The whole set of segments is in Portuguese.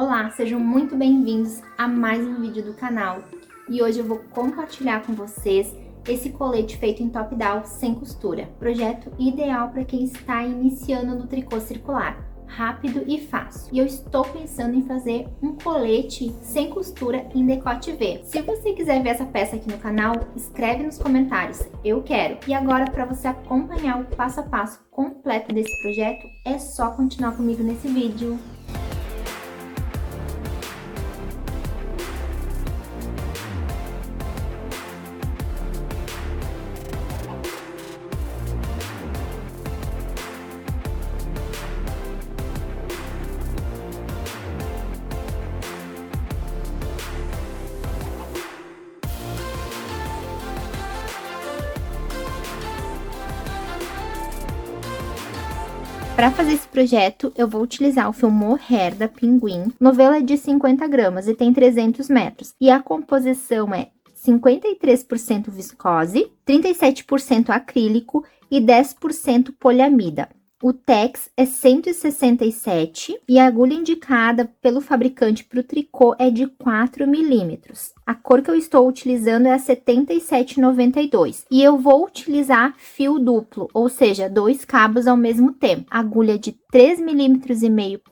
Olá, sejam muito bem-vindos a mais um vídeo do canal. E hoje eu vou compartilhar com vocês esse colete feito em top-down sem costura. Projeto ideal para quem está iniciando no tricô circular, rápido e fácil. E eu estou pensando em fazer um colete sem costura em decote V. Se você quiser ver essa peça aqui no canal, escreve nos comentários, eu quero. E agora, para você acompanhar o passo a passo completo desse projeto, é só continuar comigo nesse vídeo. Para fazer esse projeto, eu vou utilizar o fio mohair da Pinguim. Novelo é de 50 gramas e tem 300 metros. E a composição é 53% viscose, 37% acrílico e 10% poliamida. O tex é 167 e a agulha indicada pelo fabricante para o tricô é de 4 milímetros. A cor que eu estou utilizando é a 77,92 e eu vou utilizar fio duplo, ou seja, 2 cabos ao mesmo tempo. Agulha de 3,5 milímetros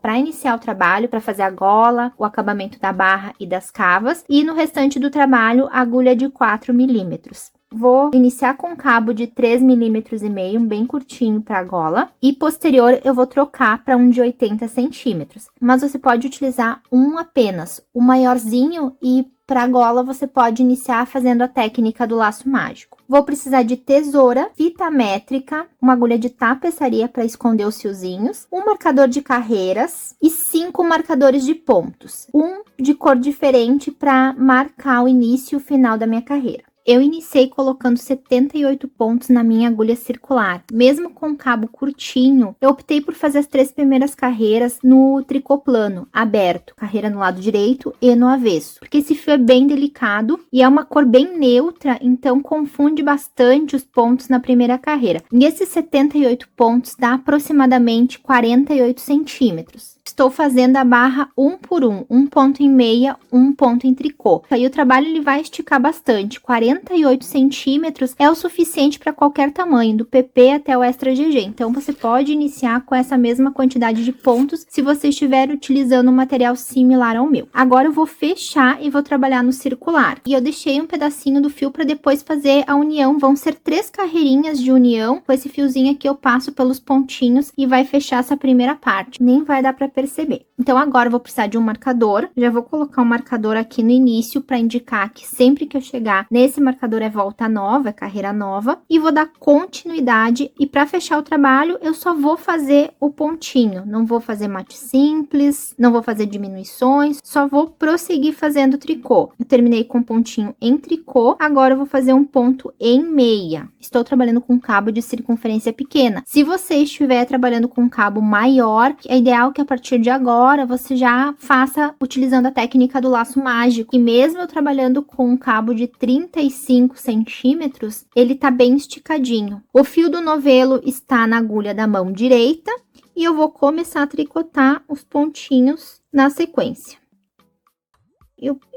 para iniciar o trabalho, para fazer a gola, o acabamento da barra e das cavas, e no restante do trabalho, agulha de 4 milímetros. Vou iniciar com um cabo de 3,5 milímetros, bem curtinho para a gola, e posterior eu vou trocar para um de 80 centímetros. Mas você pode utilizar um apenas, o maiorzinho, e para a gola você pode iniciar fazendo a técnica do laço mágico. Vou precisar de tesoura, fita métrica, uma agulha de tapeçaria para esconder os fiozinhos, um marcador de carreiras e 5 marcadores de pontos, um de cor diferente para marcar o início e o final da minha carreira. Eu iniciei colocando 78 pontos na minha agulha circular. Mesmo com um cabo curtinho, eu optei por fazer as 3 primeiras carreiras no tricô plano, aberto, carreira no lado direito e no avesso, porque esse fio é bem delicado e é uma cor bem neutra, então confunde bastante os pontos na primeira carreira. E esses 78 pontos dá aproximadamente 48 centímetros. Estou fazendo a barra um por um ponto em meia, um ponto em tricô. Aí o trabalho ele vai esticar bastante, 48 centímetros é o suficiente para qualquer tamanho, do PP até o extra GG. Então, você pode iniciar com essa mesma quantidade de pontos se você estiver utilizando um material similar ao meu. Agora eu vou fechar e vou trabalhar no circular. E eu deixei um pedacinho do fio para depois fazer a união. Vão ser 3 carreirinhas de união. Com esse fiozinho aqui eu passo pelos pontinhos e vai fechar essa primeira parte. Nem vai dar para perceber. Então, agora eu vou precisar de um marcador. Já vou colocar um marcador aqui no início para indicar que sempre que eu chegar nesse marcador é volta nova, é carreira nova. E vou dar continuidade. E para fechar o trabalho, eu só vou fazer o pontinho. Não vou fazer mate simples, não vou fazer diminuições, só vou prosseguir fazendo tricô. Eu terminei com um pontinho em tricô, agora eu vou fazer um ponto em meia. Estou trabalhando com um cabo de circunferência pequena. Se você estiver trabalhando com um cabo maior, é ideal que a partir de agora você já faça utilizando a técnica do laço mágico. E mesmo eu trabalhando com um cabo de 35 centímetros, ele tá bem esticadinho. O fio do novelo está na agulha da mão direita e eu vou começar a tricotar os pontinhos na sequência.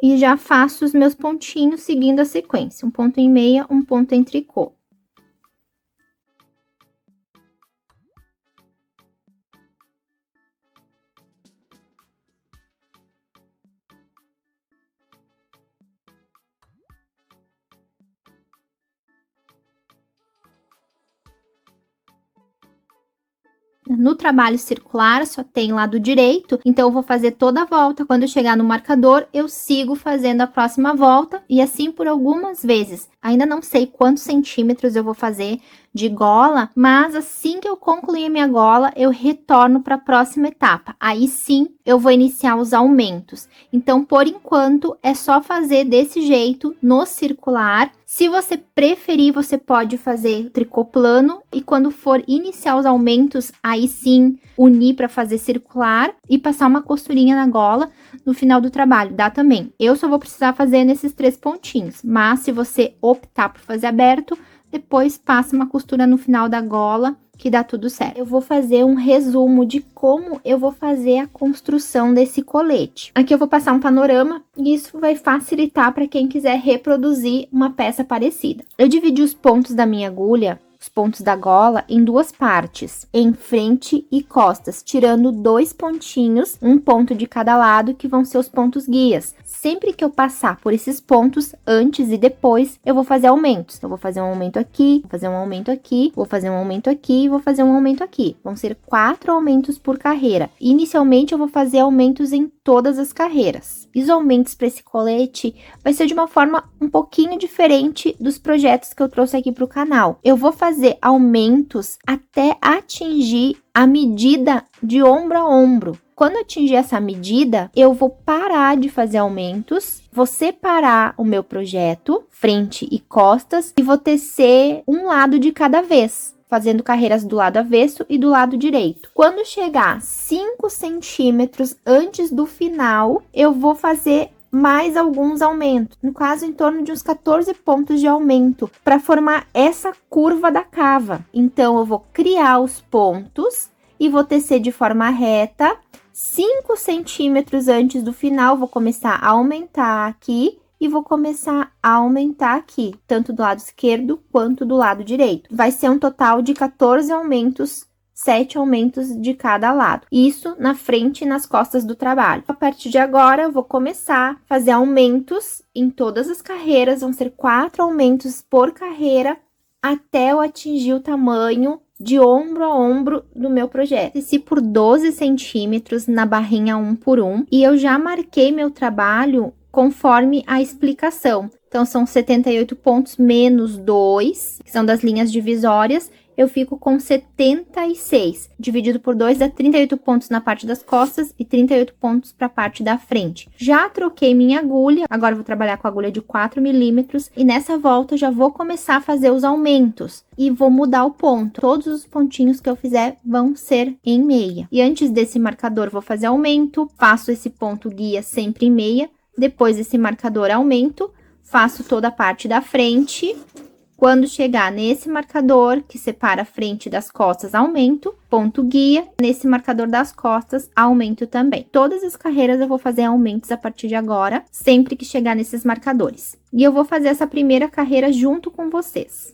E já faço os meus pontinhos seguindo a sequência, um ponto em meia, um ponto em tricô. No trabalho circular só tem lado direito, então eu vou fazer toda a volta. Quando eu chegar no marcador, eu sigo fazendo a próxima volta e assim por algumas vezes. Ainda não sei quantos centímetros eu vou fazer de gola, mas assim que eu concluir a minha gola, eu retorno para a próxima etapa. Aí sim, eu vou iniciar os aumentos. Então, por enquanto, é só fazer desse jeito no circular. Se você preferir, você pode fazer tricô plano e quando for iniciar os aumentos, aí sim, unir para fazer circular e passar uma costurinha na gola no final do trabalho. Dá também. Eu só vou precisar fazer nesses 3 pontinhos, mas se você optar por fazer aberto, depois passa uma costura no final da gola que dá tudo certo. Eu vou fazer um resumo de como eu vou fazer a construção desse colete. Aqui eu vou passar um panorama e isso vai facilitar para quem quiser reproduzir uma peça parecida. Eu dividi os pontos da minha agulha, os pontos da gola, em duas partes, em frente e costas, tirando 2 pontinhos, um ponto de cada lado, que vão ser os pontos guias. Sempre que eu passar por esses pontos, antes e depois, eu vou fazer aumentos. Eu vou fazer um aumento aqui, vou fazer um aumento aqui, vou fazer um aumento aqui, vou fazer um aumento aqui. Vão ser 4 aumentos por carreira. Inicialmente, eu vou fazer aumentos em todas as carreiras. E os aumentos para esse colete vai ser de uma forma um pouquinho diferente dos projetos que eu trouxe aqui para o canal. Eu vou fazer aumentos até atingir a medida de ombro a ombro. Quando atingir essa medida, eu vou parar de fazer aumentos, vou separar o meu projeto, frente e costas, e vou tecer um lado de cada vez, fazendo carreiras do lado avesso e do lado direito. Quando chegar 5 centímetros antes do final, eu vou fazer mais alguns aumentos, no caso em torno de uns 14 pontos de aumento, para formar essa curva da cava. Então, eu vou criar os pontos e vou tecer de forma reta. 5 centímetros antes do final, vou começar a aumentar aqui e vou começar a aumentar aqui, tanto do lado esquerdo quanto do lado direito. Vai ser um total de 14 aumentos, 7 aumentos de cada lado. Isso na frente e nas costas do trabalho. A partir de agora, eu vou começar a fazer aumentos em todas as carreiras, vão ser 4 aumentos por carreira, até eu atingir o tamanho de ombro a ombro do meu projeto. Teci por 12 centímetros na barrinha 1 por 1 e eu já marquei meu trabalho conforme a explicação. Então, são 78 pontos menos 2, que são das linhas divisórias, eu fico com 76. Dividido por 2 dá 38 pontos na parte das costas e 38 pontos para a parte da frente. Já troquei minha agulha, agora eu vou trabalhar com a agulha de 4 milímetros e nessa volta eu já vou começar a fazer os aumentos e vou mudar o ponto. Todos os pontinhos que eu fizer vão ser em meia. E antes desse marcador, vou fazer aumento, faço esse ponto guia sempre em meia, depois desse marcador aumento, faço toda a parte da frente. Quando chegar nesse marcador que separa a frente das costas, aumento, ponto guia. Nesse marcador das costas, aumento também. Todas as carreiras eu vou fazer aumentos a partir de agora, sempre que chegar nesses marcadores. E eu vou fazer essa primeira carreira junto com vocês.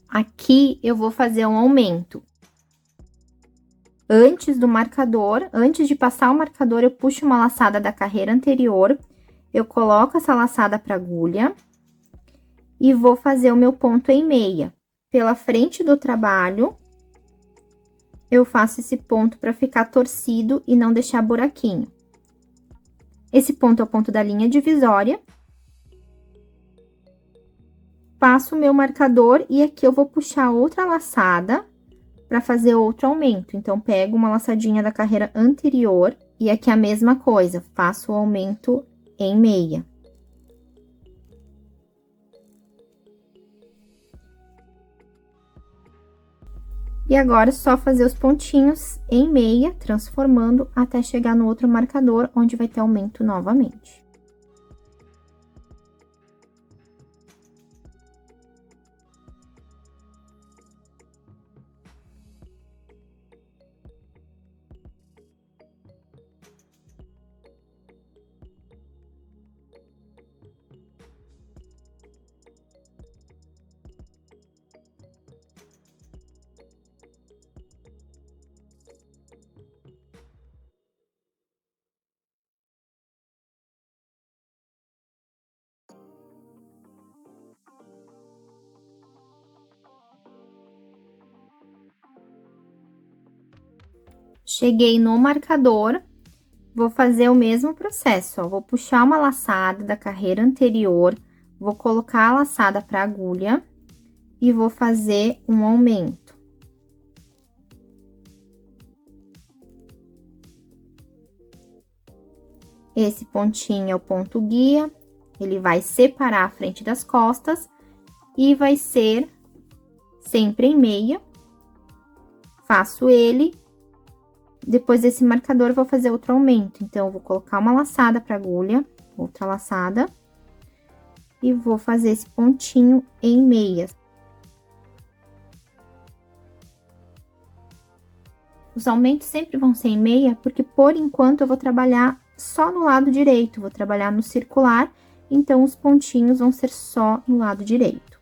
Aqui eu vou fazer um aumento. Antes do marcador, antes de passar o marcador, eu puxo uma laçada da carreira anterior, eu coloco essa laçada para agulha e vou fazer o meu ponto em meia. Pela frente do trabalho, eu faço esse ponto para ficar torcido e não deixar buraquinho. Esse ponto é o ponto da linha divisória. Passo o meu marcador e aqui eu vou puxar outra laçada para fazer outro aumento. Então, pego uma laçadinha da carreira anterior e aqui a mesma coisa, faço o aumento em meia. E agora, é só fazer os pontinhos em meia, transformando até chegar no outro marcador, onde vai ter aumento novamente. Cheguei no marcador, vou fazer o mesmo processo, ó. Vou puxar uma laçada da carreira anterior, vou colocar a laçada para agulha e vou fazer um aumento. Esse pontinho é o ponto guia, ele vai separar a frente das costas e vai ser sempre em meia. Faço ele. Depois desse marcador, vou fazer outro aumento. Então, eu vou colocar uma laçada pra agulha, outra laçada. E vou fazer esse pontinho em meias. Os aumentos sempre vão ser em meia, porque por enquanto eu vou trabalhar só no lado direito, vou trabalhar no circular, então os pontinhos vão ser só no lado direito.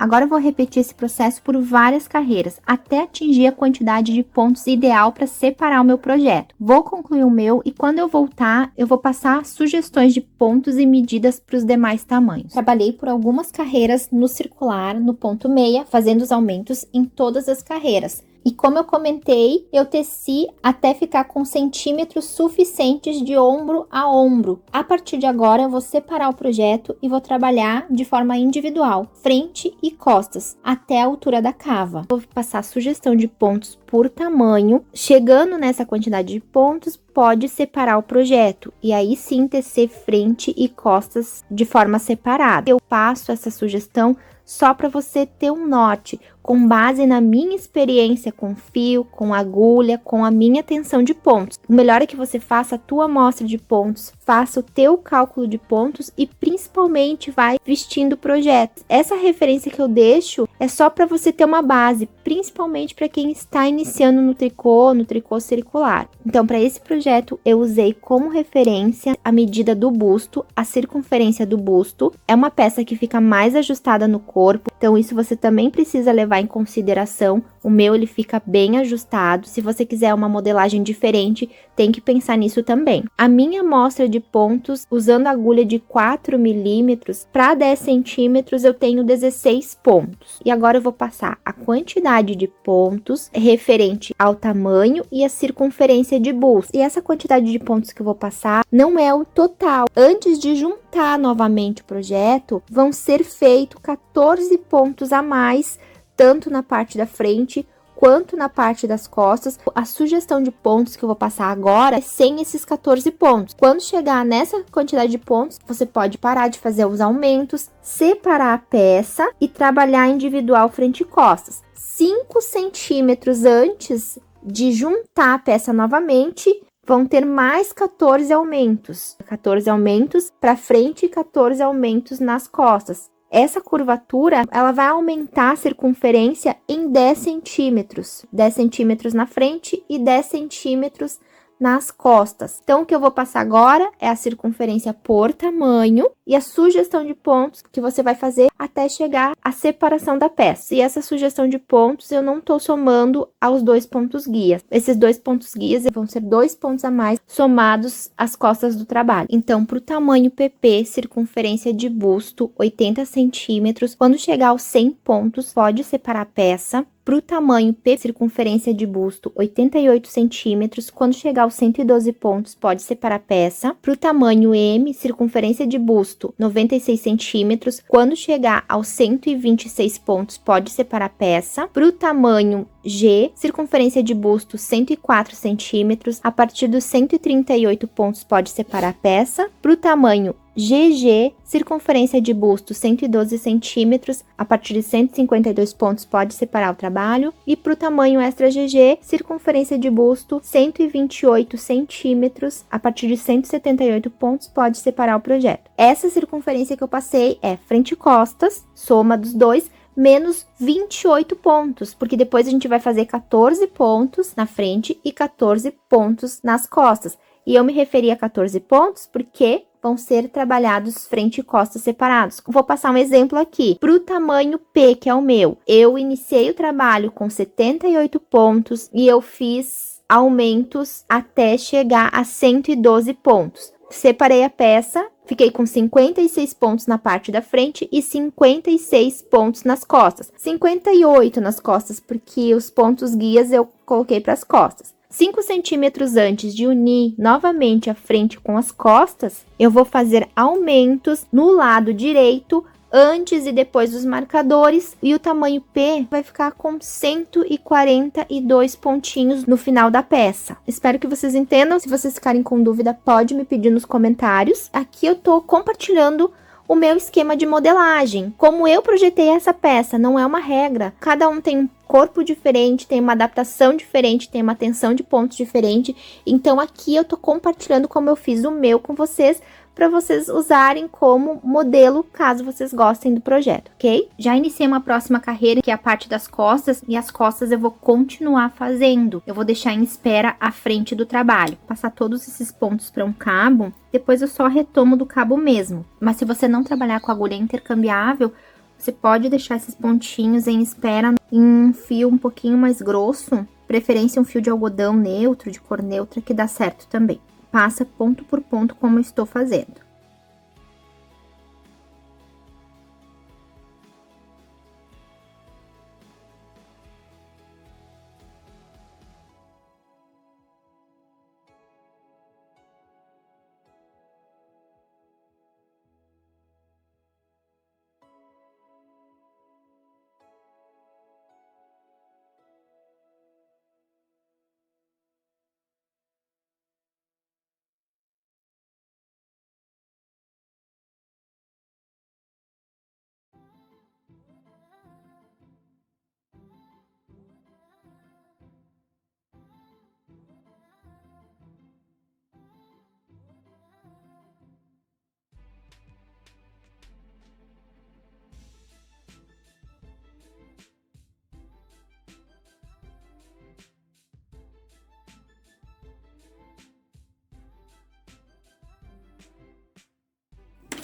Agora, eu vou repetir esse processo por várias carreiras, até atingir a quantidade de pontos ideal para separar o meu projeto. Vou concluir o meu e quando eu voltar, eu vou passar sugestões de pontos e medidas para os demais tamanhos. Trabalhei por algumas carreiras no circular, no ponto meia, fazendo os aumentos em todas as carreiras. E como eu comentei, eu teci até ficar com centímetros suficientes de ombro a ombro. A partir de agora, eu vou separar o projeto e vou trabalhar de forma individual, frente e costas, até a altura da cava. Vou passar sugestão de pontos por tamanho. Chegando nessa quantidade de pontos, pode separar o projeto e aí sim tecer frente e costas de forma separada. Eu passo essa sugestão só para você ter um norte, com base na minha experiência com fio, com agulha, com a minha tensão de pontos. O melhor é que você faça a tua amostra de pontos, faça o teu cálculo de pontos e principalmente vai vestindo o projeto. Essa referência que eu deixo é só para você ter uma base, principalmente para quem está iniciando no tricô circular. Então, para esse projeto, eu usei como referência a medida do busto, a circunferência do busto. É uma peça que fica mais ajustada no corpo, então isso você também precisa levar em consideração. O meu, ele fica bem ajustado. Se você quiser uma modelagem diferente, tem que pensar nisso também. A minha amostra de pontos, usando agulha de 4 milímetros para 10 centímetros, eu tenho 16 pontos. E agora eu vou passar a quantidade de pontos referente ao tamanho e a circunferência de busto. E essa quantidade de pontos que eu vou passar não é o total. Antes de juntar novamente o projeto, vão ser feitos 14 pontos a mais, tanto na parte da frente quanto na parte das costas. A sugestão de pontos que eu vou passar agora é sem esses 14 pontos. Quando chegar nessa quantidade de pontos, você pode parar de fazer os aumentos, separar a peça e trabalhar individual frente e costas. 5 centímetros antes de juntar a peça novamente, vão ter mais 14 aumentos. 14 aumentos para frente e 14 aumentos nas costas. Essa curvatura, ela vai aumentar a circunferência em 10 centímetros. 10 centímetros na frente e 10 centímetros nas costas. Então, o que eu vou passar agora é a circunferência por tamanho e a sugestão de pontos que você vai fazer até chegar à separação da peça. E essa sugestão de pontos eu não estou somando aos 2 pontos guias. Esses 2 pontos guias vão ser 2 pontos a mais somados às costas do trabalho. Então, para o tamanho PP, circunferência de busto, 80 centímetros, quando chegar aos 100 pontos, pode separar a peça. Para o tamanho P, circunferência de busto, 88 centímetros, quando chegar aos 112 pontos, pode separar a peça. Para o tamanho M, circunferência de busto, 96 centímetros, quando chegar aos 126 pontos, pode separar a peça. Para o tamanho G, circunferência de busto, 104 centímetros, a partir dos 138 pontos, pode separar a peça. Para o tamanho GG, circunferência de busto 112 centímetros, a partir de 152 pontos pode separar o trabalho. E para o tamanho extra GG, circunferência de busto 128 centímetros, a partir de 178 pontos pode separar o projeto. Essa circunferência que eu passei é frente e costas, soma dos dois, menos 28 pontos, porque depois a gente vai fazer 14 pontos na frente e 14 pontos nas costas. E eu me referi a 14 pontos porque vão ser trabalhados frente e costas separados. Vou passar um exemplo aqui. Para o tamanho P, que é o meu, eu iniciei o trabalho com 78 pontos e eu fiz aumentos até chegar a 112 pontos. Separei a peça, fiquei com 56 pontos na parte da frente e 56 pontos nas costas. 58 nas costas, porque os pontos guias eu coloquei para as costas. 5 centímetros antes de unir novamente a frente com as costas, eu vou fazer aumentos no lado direito antes e depois dos marcadores, e o tamanho P vai ficar com 142 pontinhos no final da peça. Espero que vocês entendam. Se vocês ficarem com dúvida, pode me pedir nos comentários. Aqui eu tô compartilhando o meu esquema de modelagem. Como eu projetei essa peça, não é uma regra. Cada um tem um corpo diferente, tem uma adaptação diferente, tem uma tensão de pontos diferente. Então aqui eu tô compartilhando como eu fiz o meu com vocês, para vocês usarem como modelo, caso vocês gostem do projeto, ok? Já iniciei uma próxima carreira, que é a parte das costas, e as costas eu vou continuar fazendo. Eu vou deixar em espera a frente do trabalho. Passar todos esses pontos para um cabo, depois eu só retomo do cabo mesmo. Mas se você não trabalhar com agulha intercambiável, você pode deixar esses pontinhos em espera em um fio um pouquinho mais grosso, preferência um fio de algodão neutro, de cor neutra, que dá certo também. Passa ponto por ponto como eu estou fazendo.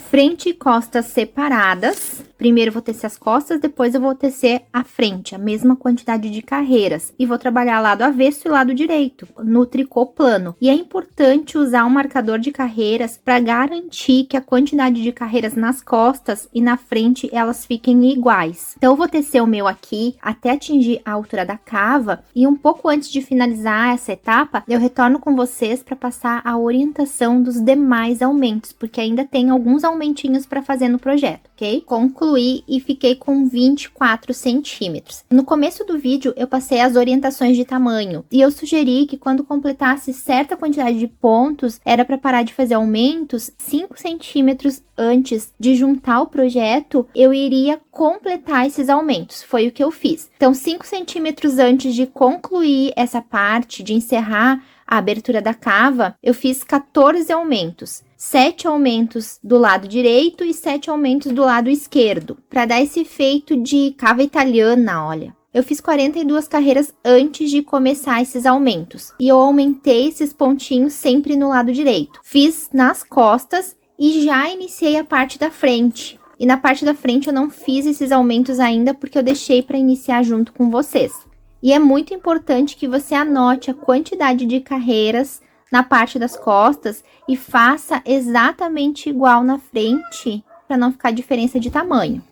Frente e costas separadas. Primeiro eu vou tecer as costas, depois eu vou tecer a frente, a mesma quantidade de carreiras. E vou trabalhar lado avesso e lado direito, no tricô plano. E é importante usar um marcador de carreiras para garantir que a quantidade de carreiras nas costas e na frente elas fiquem iguais. Então eu vou tecer o meu aqui até atingir a altura da cava. E um pouco antes de finalizar essa etapa, eu retorno com vocês para passar a orientação dos demais aumentos, porque ainda tem alguns aumentinhos para fazer no projeto, ok? Concluí e fiquei com 24 centímetros. No começo do vídeo eu passei as orientações de tamanho e eu sugeri que quando completasse certa quantidade de pontos era para parar de fazer aumentos 5 centímetros antes de juntar o projeto. Eu iria completar esses aumentos, foi o que eu fiz. Então 5 centímetros antes de concluir essa parte, de encerrar a abertura da cava, eu fiz 14 aumentos. 7 aumentos do lado direito e 7 aumentos do lado esquerdo, para dar esse efeito de cava italiana, olha. Eu fiz 42 carreiras antes de começar esses aumentos, e eu aumentei esses pontinhos sempre no lado direito. Fiz nas costas e já iniciei a parte da frente. E na parte da frente eu não fiz esses aumentos ainda, porque eu deixei para iniciar junto com vocês. E é muito importante que você anote a quantidade de carreiras na parte das costas e faça exatamente igual na frente, para não ficar diferença de tamanho.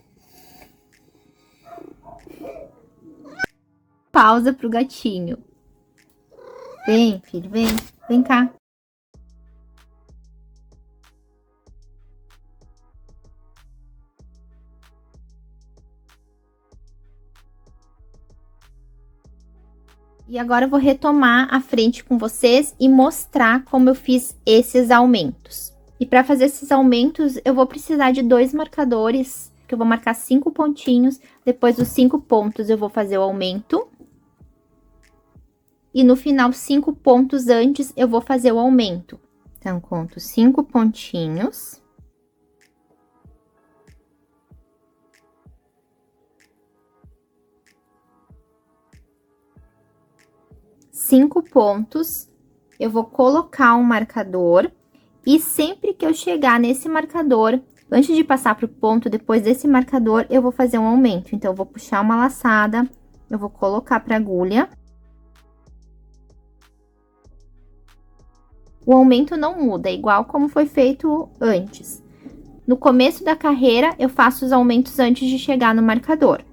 Pausa pro gatinho. Vem, filho, vem cá. E agora eu vou retomar a frente com vocês e mostrar como eu fiz esses aumentos. E para fazer esses aumentos, eu vou precisar de 2 marcadores, que eu vou marcar 5 pontinhos. Depois dos 5 pontos, eu vou fazer o aumento. E no final, 5 pontos antes, eu vou fazer o aumento. Então, conto 5 pontinhos. Cinco pontos, eu vou colocar um marcador e sempre que eu chegar nesse marcador, antes de passar para o ponto, depois desse marcador, eu vou fazer um aumento. Então, eu vou puxar uma laçada, eu vou colocar para agulha. O aumento não muda, é igual como foi feito antes. No começo da carreira, eu faço os aumentos antes de chegar no marcador.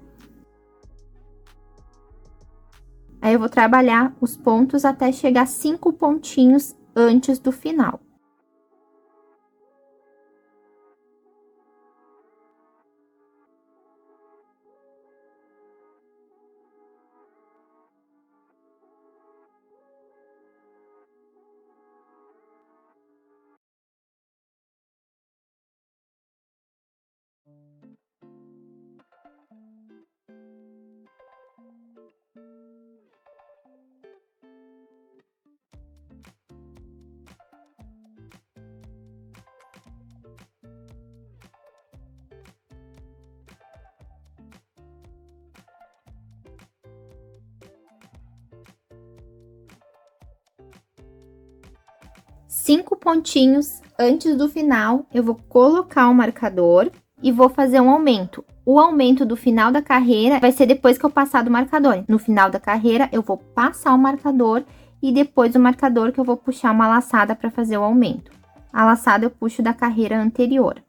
Aí eu vou trabalhar os pontos até chegar 5 pontinhos antes do final. Cinco pontinhos antes do final, eu vou colocar o marcador e vou fazer um aumento. O aumento do final da carreira vai ser depois que eu passar do marcador. No final da carreira, eu vou passar o marcador e depois do marcador que eu vou puxar uma laçada para fazer o aumento. A laçada eu puxo da carreira anterior.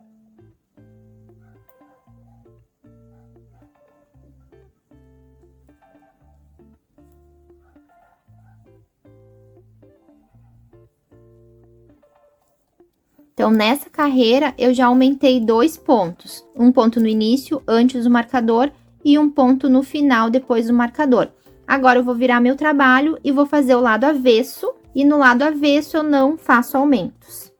Então, nessa carreira, eu já aumentei 2 pontos. Um ponto no início, antes do marcador, e um ponto no final, depois do marcador. Agora, eu vou virar meu trabalho e vou fazer o lado avesso. E no lado avesso, eu não faço aumentos.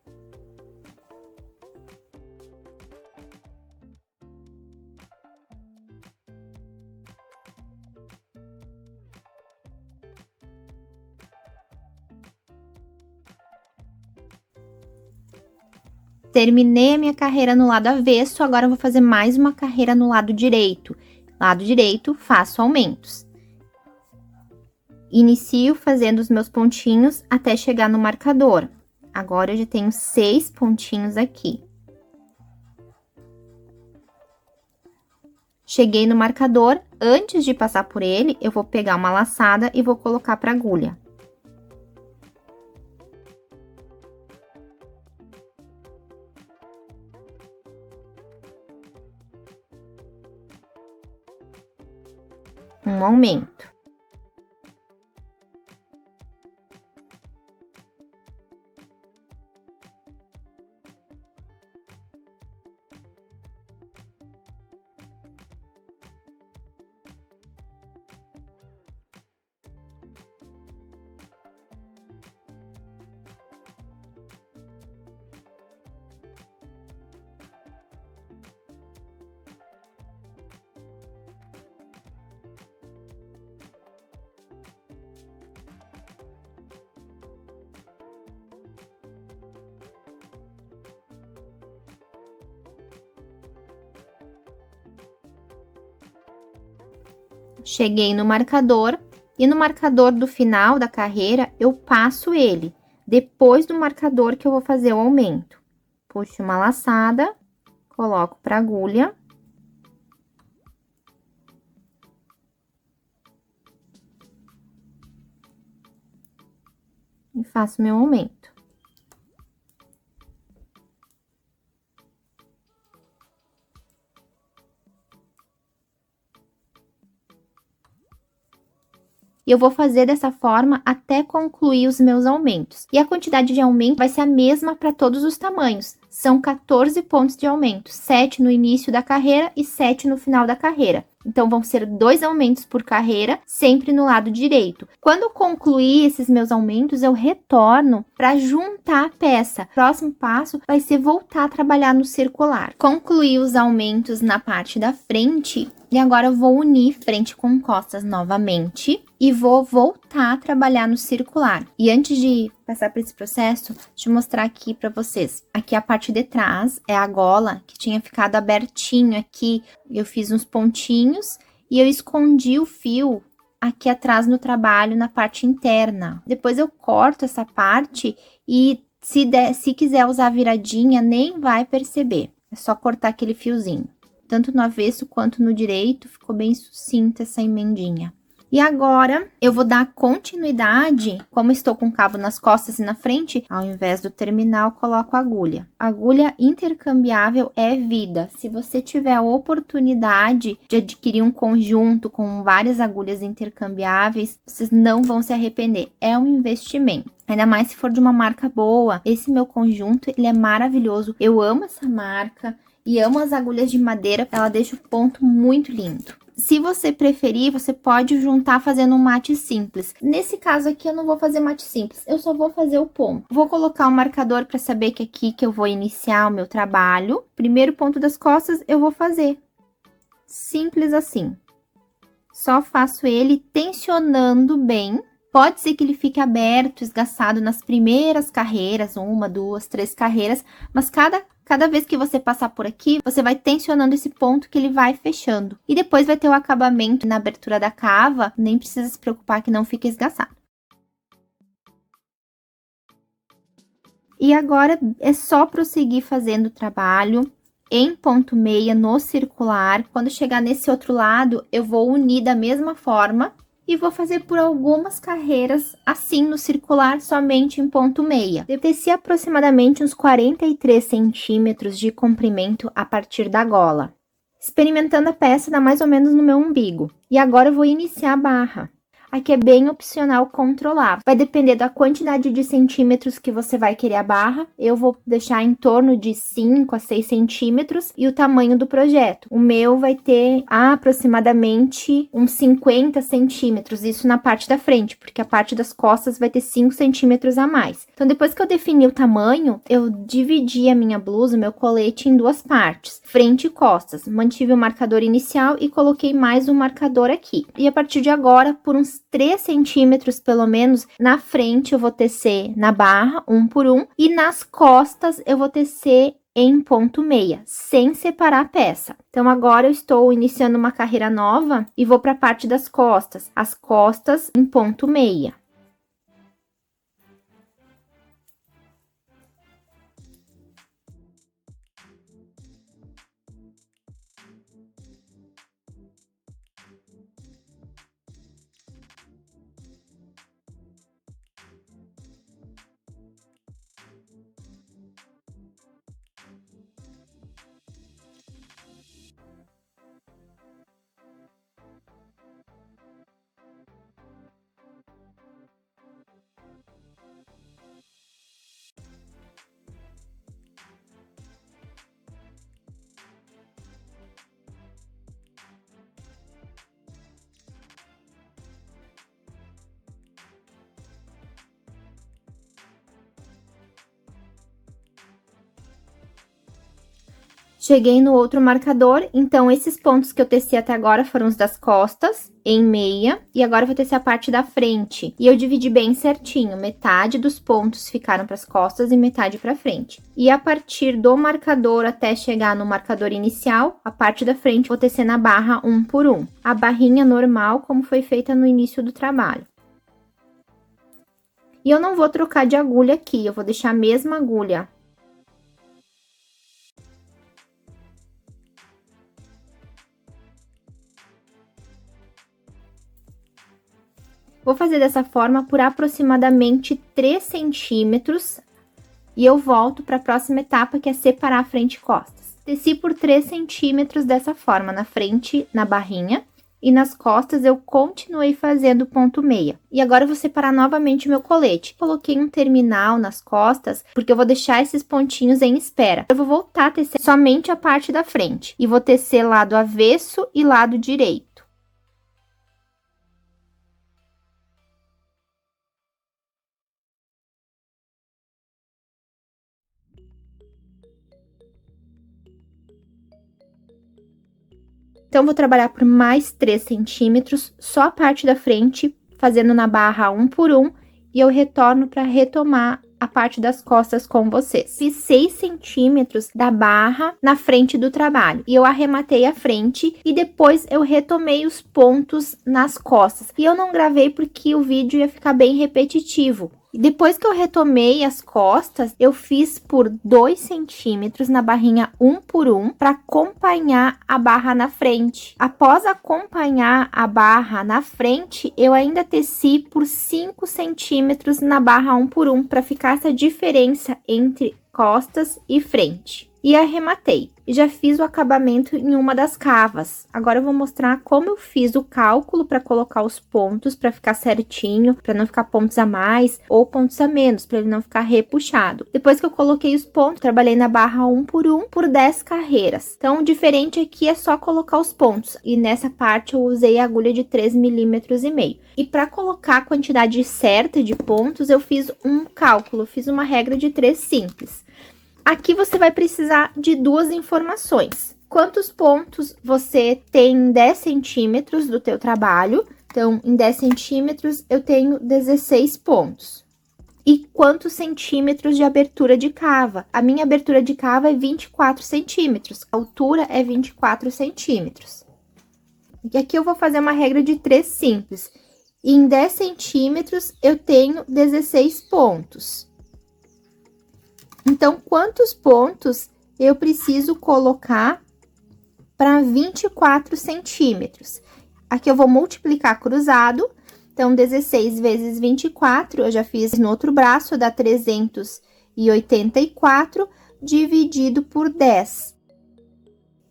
Terminei a minha carreira no lado avesso, agora eu vou fazer mais uma carreira no lado direito. Lado direito, faço aumentos. Inicio fazendo os meus pontinhos até chegar no marcador. Agora, eu já tenho 6 pontinhos aqui. Cheguei no marcador, antes de passar por ele, eu vou pegar uma laçada e vou colocar para agulha. Um aumento. Cheguei no marcador e no marcador do final da carreira eu passo ele, depois do marcador que eu vou fazer o aumento. Puxo uma laçada, coloco para agulha. E faço meu aumento. E eu vou fazer dessa forma até concluir os meus aumentos. E a quantidade de aumento vai ser a mesma para todos os tamanhos. São 14 pontos de aumento, 7 no início da carreira e 7 no final da carreira. Então, vão ser 2 aumentos por carreira, sempre no lado direito. Quando eu concluir esses meus aumentos, eu retorno para juntar a peça. O próximo passo vai ser voltar a trabalhar no circular. Concluí os aumentos na parte da frente. E agora eu vou unir frente com costas novamente e vou voltar a trabalhar no circular. E antes de passar por esse processo, deixa eu mostrar aqui para vocês. Aqui a parte de trás é a gola que tinha ficado abertinho aqui. Eu fiz uns pontinhos e eu escondi o fio aqui atrás no trabalho, na parte interna. Depois eu corto essa parte e se quiser usar viradinha, nem vai perceber. É só cortar aquele fiozinho. Tanto no avesso quanto no direito, ficou bem sucinta essa emendinha. E agora, eu vou dar continuidade, como estou com o cabo nas costas e na frente, ao invés do terminal, coloco a agulha. Agulha intercambiável é vida. Se você tiver a oportunidade de adquirir um conjunto com várias agulhas intercambiáveis, vocês não vão se arrepender. É um investimento. Ainda mais se for de uma marca boa. Esse meu conjunto, ele é maravilhoso. Eu amo essa marca e amo as agulhas de madeira. Ela deixa o ponto muito lindo. Se você preferir, você pode juntar fazendo um mate simples. Nesse caso aqui, eu não vou fazer mate simples, eu só vou fazer o ponto. Vou colocar um marcador para saber que aqui que eu vou iniciar o meu trabalho. Primeiro ponto das costas, eu vou fazer. Simples assim. Só faço ele tensionando bem. Pode ser que ele fique aberto, esgaçado nas primeiras carreiras, 1, 2, 3 carreiras, mas cada vez que você passar por aqui, você vai tensionando esse ponto que ele vai fechando. E depois vai ter o acabamento na abertura da cava, nem precisa se preocupar que não fique esgaçado. E agora é só prosseguir fazendo o trabalho em ponto meia no circular. Quando chegar nesse outro lado, eu vou unir da mesma forma. E vou fazer por algumas carreiras assim no circular, somente em ponto meia. Eu teci aproximadamente uns 43 centímetros de comprimento a partir da gola. Experimentando a peça, dá mais ou menos no meu umbigo. E agora eu vou iniciar a barra. Aqui é bem opcional controlar. Vai depender da quantidade de centímetros que você vai querer a barra. Eu vou deixar em torno de 5 a 6 centímetros e o tamanho do projeto. O meu vai ter aproximadamente uns 50 centímetros, isso na parte da frente, porque a parte das costas vai ter 5 centímetros a mais. Então, depois que eu defini o tamanho, eu dividi a minha blusa, o meu colete, em duas partes, frente e costas. Mantive o marcador inicial e coloquei mais um marcador aqui. E a partir de agora, por uns 3 centímetros pelo menos, na frente eu vou tecer na barra, 1 por 1, e nas costas eu vou tecer em ponto meia, sem separar a peça. Então, agora eu estou iniciando uma carreira nova e vou para a parte das costas, as costas em ponto meia. Cheguei no outro marcador, então esses pontos que eu teci até agora foram os das costas, em meia, e agora eu vou tecer a parte da frente. E eu dividi bem certinho, metade dos pontos ficaram para as costas e metade para frente. E a partir do marcador até chegar no marcador inicial, a parte da frente vou tecer na barra 1 por 1. A barrinha normal, como foi feita no início do trabalho. E eu não vou trocar de agulha aqui, eu vou deixar a mesma agulha. Vou fazer dessa forma por aproximadamente 3 centímetros e eu volto para a próxima etapa, que é separar a frente e costas. Teci por 3 centímetros dessa forma, na frente, na barrinha, e nas costas eu continuei fazendo ponto meia. E agora eu vou separar novamente o meu colete. Coloquei um terminal nas costas, porque eu vou deixar esses pontinhos em espera. Eu vou voltar a tecer somente a parte da frente, e vou tecer lado avesso e lado direito. Então, vou trabalhar por mais 3 centímetros, só a parte da frente, fazendo na barra 1 por 1, e eu retorno para retomar a parte das costas com vocês. Fiz 6 centímetros da barra na frente do trabalho, e eu arrematei a frente, e depois eu retomei os pontos nas costas. E eu não gravei porque o vídeo ia ficar bem repetitivo. E depois que eu retomei as costas, eu fiz por 2 centímetros na barrinha 1 por 1 para acompanhar a barra na frente. Após acompanhar a barra na frente, eu ainda teci por 5 centímetros na barra 1 por 1 para ficar essa diferença entre costas e frente. E arrematei. Já fiz o acabamento em uma das cavas. Agora eu vou mostrar como eu fiz o cálculo para colocar os pontos, para ficar certinho, para não ficar pontos a mais ou pontos a menos, para ele não ficar repuxado. Depois que eu coloquei os pontos, trabalhei na barra 1 por 10 carreiras. Então, o diferente aqui é só colocar os pontos. E nessa parte eu usei a agulha de 3,5 milímetros. E para colocar a quantidade certa de pontos, eu fiz um cálculo, fiz uma regra de 3 simples. Aqui você vai precisar de 2 informações. Quantos pontos você tem em 10 centímetros do teu trabalho? Então, em 10 centímetros, eu tenho 16 pontos. E quantos centímetros de abertura de cava? A minha abertura de cava é 24 centímetros. A altura é 24 centímetros. E aqui eu vou fazer uma regra de 3 simples. E em 10 centímetros, eu tenho 16 pontos. Então, quantos pontos eu preciso colocar para 24 centímetros? Aqui eu vou multiplicar cruzado. Então, 16 vezes 24, eu já fiz no outro braço, dá 384, dividido por 10.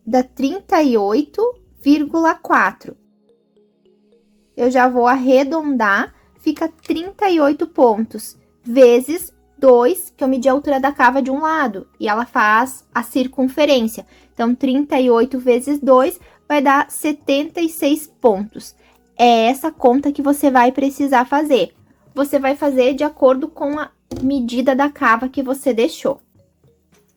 Dá 38,4. Eu já vou arredondar, fica 38 pontos, vezes 2, que eu medi a altura da cava de um lado, e ela faz a circunferência. Então, 38 vezes 2 vai dar 76 pontos. É essa conta que você vai precisar fazer. Você vai fazer de acordo com a medida da cava que você deixou.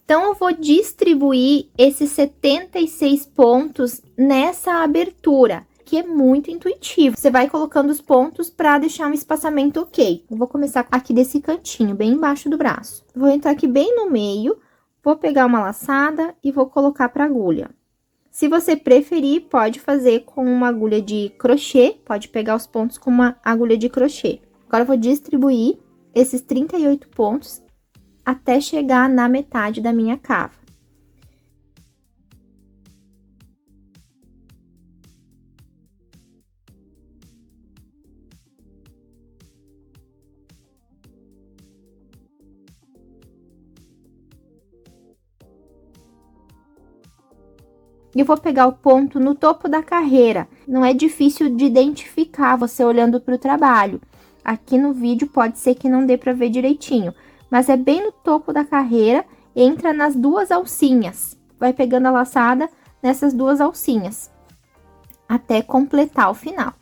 Então, eu vou distribuir esses 76 pontos nessa abertura, que é muito intuitivo. Você vai colocando os pontos para deixar um espaçamento ok. Eu vou começar aqui desse cantinho, bem embaixo do braço. Vou entrar aqui bem no meio, vou pegar uma laçada e vou colocar para agulha. Se você preferir, pode fazer com uma agulha de crochê, pode pegar os pontos com uma agulha de crochê. Agora, eu vou distribuir esses 38 pontos até chegar na metade da minha cava. E eu vou pegar o ponto no topo da carreira. Não é difícil de identificar você olhando para o trabalho. Aqui no vídeo pode ser que não dê para ver direitinho, mas é bem no topo da carreira, entra nas 2 alcinhas. Vai pegando a laçada nessas 2 alcinhas, até completar o final.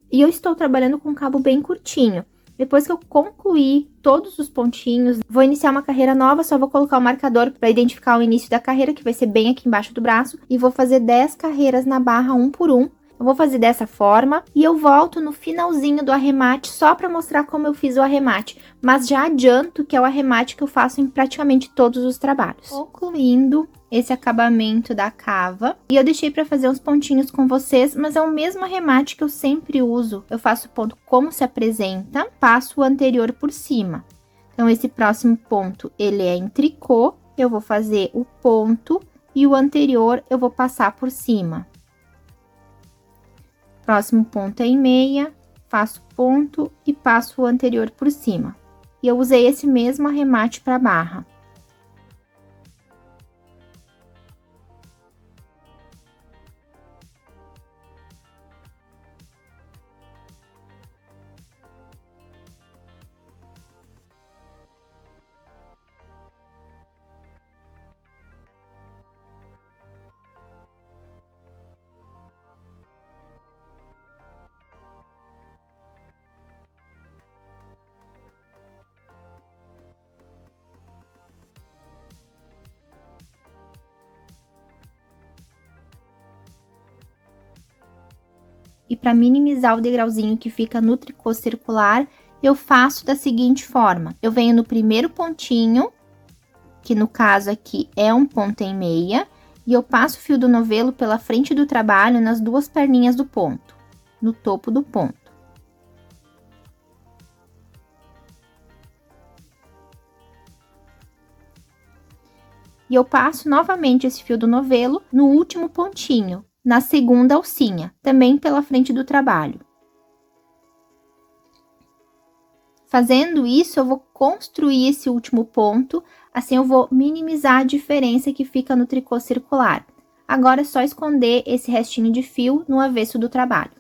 E eu estou trabalhando com um cabo bem curtinho. Depois que eu concluir todos os pontinhos, vou iniciar uma carreira nova, só vou colocar o marcador para identificar o início da carreira, que vai ser bem aqui embaixo do braço, e vou fazer 10 carreiras na barra 1 por 1. Eu vou fazer dessa forma e eu volto no finalzinho do arremate só para mostrar como eu fiz o arremate, mas já adianto que é o arremate que eu faço em praticamente todos os trabalhos. Concluindo esse acabamento da cava, e eu deixei para fazer uns pontinhos com vocês, mas é o mesmo arremate que eu sempre uso. Eu faço o ponto como se apresenta, passo o anterior por cima. Então, esse próximo ponto, ele é em tricô, eu vou fazer o ponto e o anterior eu vou passar por cima. Próximo ponto é em meia, faço ponto e passo o anterior por cima. E eu usei esse mesmo arremate para barra. E para minimizar o degrauzinho que fica no tricô circular, eu faço da seguinte forma. Eu venho no primeiro pontinho, que no caso aqui é um ponto em meia, e eu passo o fio do novelo pela frente do trabalho nas duas perninhas do ponto, no topo do ponto. E eu passo novamente esse fio do novelo no último pontinho, na segunda alcinha, também pela frente do trabalho. Fazendo isso, eu vou construir esse último ponto, assim eu vou minimizar a diferença que fica no tricô circular. Agora é só esconder esse restinho de fio no avesso do trabalho.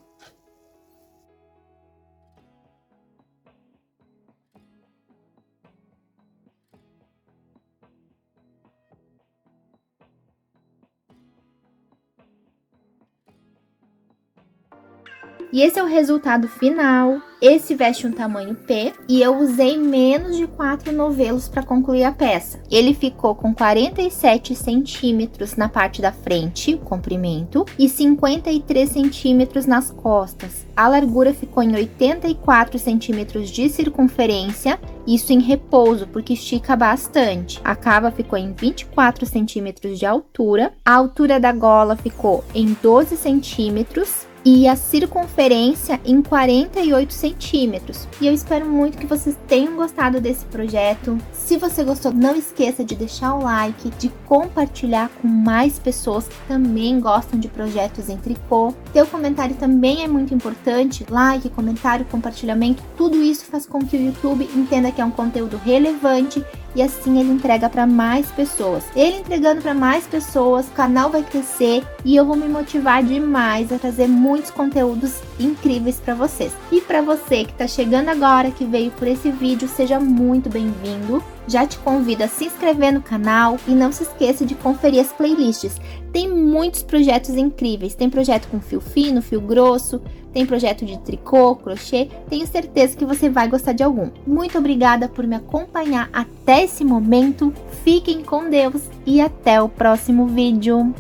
E esse é o resultado final. Esse veste um tamanho P e eu usei menos de 4 novelos para concluir a peça. Ele ficou com 47 centímetros na parte da frente, o comprimento, e 53 centímetros nas costas. A largura ficou em 84 centímetros de circunferência, isso em repouso, porque estica bastante. A cava ficou em 24 centímetros de altura, a altura da gola ficou em 12 centímetros, e a circunferência em 48 centímetros. E eu espero muito que vocês tenham gostado desse projeto. Se você gostou, não esqueça de deixar o like, de compartilhar com mais pessoas que também gostam de projetos em tricô. Seu comentário também é muito importante. Like, comentário, compartilhamento, tudo isso faz com que o YouTube entenda que é um conteúdo relevante e assim ele entrega para mais pessoas. Ele entregando para mais pessoas, o canal vai crescer e eu vou me motivar demais a trazer muitos conteúdos incríveis para vocês. E para você que está chegando agora, que veio por esse vídeo, seja muito bem-vindo. Já te convido a se inscrever no canal e não se esqueça de conferir as playlists. Tem muitos projetos incríveis, tem projeto com fio fino, fio grosso, tem projeto de tricô, crochê, tenho certeza que você vai gostar de algum. Muito obrigada por me acompanhar até esse momento, fiquem com Deus e até o próximo vídeo.